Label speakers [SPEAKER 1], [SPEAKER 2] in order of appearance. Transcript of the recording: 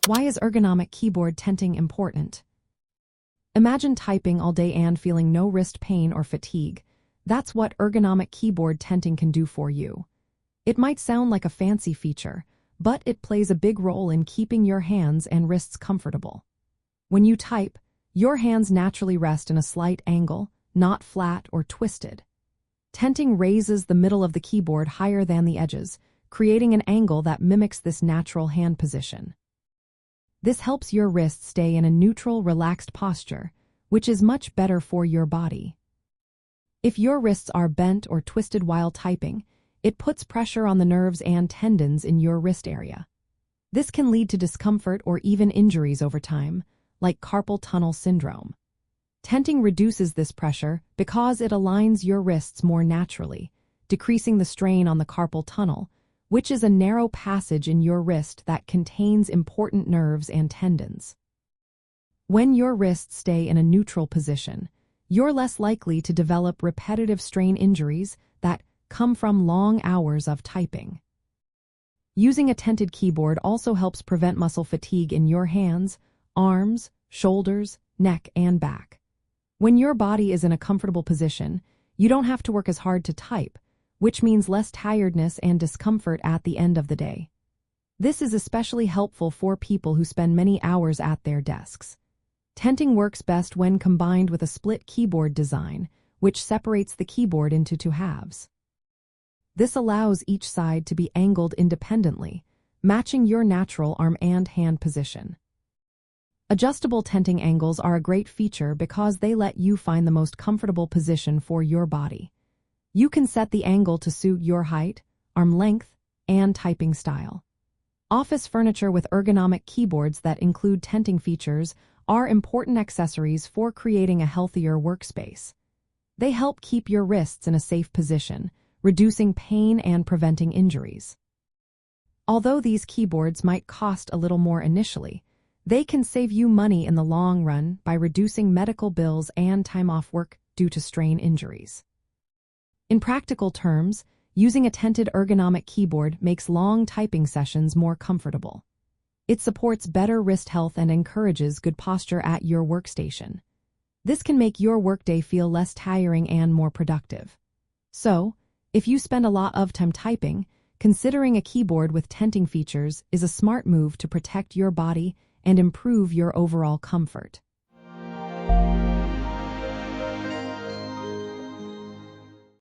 [SPEAKER 1] Why is ergonomic keyboard tenting important? Imagine typing all day and feeling no wrist pain or fatigue. That's what ergonomic keyboard tenting can do for you. It might sound like a fancy feature, but it plays a big role in keeping your hands and wrists comfortable. When you type, your hands naturally rest in a slight angle, not flat or twisted. Tenting raises the middle of the keyboard higher than the edges, creating an angle that mimics this natural hand position. This helps your wrists stay in a neutral, relaxed posture, which is much better for your body. If your wrists are bent or twisted while typing, it puts pressure on the nerves and tendons in your wrist area. This can lead to discomfort or even injuries over time, like carpal tunnel syndrome. Tenting reduces this pressure because it aligns your wrists more naturally, decreasing the strain on the carpal tunnel, which is a narrow passage in your wrist that contains important nerves and tendons. When your wrists stay in a neutral position, you're less likely to develop repetitive strain injuries that come from long hours of typing. Using a tented keyboard also helps prevent muscle fatigue in your hands, arms, shoulders, neck, and back. When your body is in a comfortable position, you don't have to work as hard to type, which means less tiredness and discomfort at the end of the day. This is especially helpful for people who spend many hours at their desks. Tenting works best when combined with a split keyboard design, which separates the keyboard into two halves. This allows each side to be angled independently, matching your natural arm and hand position. Adjustable tenting angles are a great feature because they let you find the most comfortable position for your body. You can set the angle to suit your height, arm length, and typing style. Office furniture with ergonomic keyboards that include tenting features are important accessories for creating a healthier workspace. They help keep your wrists in a safe position, reducing pain and preventing injuries. Although these keyboards might cost a little more initially, they can save you money in the long run by reducing medical bills and time off work due to strain injuries. In practical terms, using a tented ergonomic keyboard makes long typing sessions more comfortable. It supports better wrist health and encourages good posture at your workstation. This can make your workday feel less tiring and more productive. So, if you spend a lot of time typing, considering a keyboard with tenting features is a smart move to protect your body and improve your overall comfort.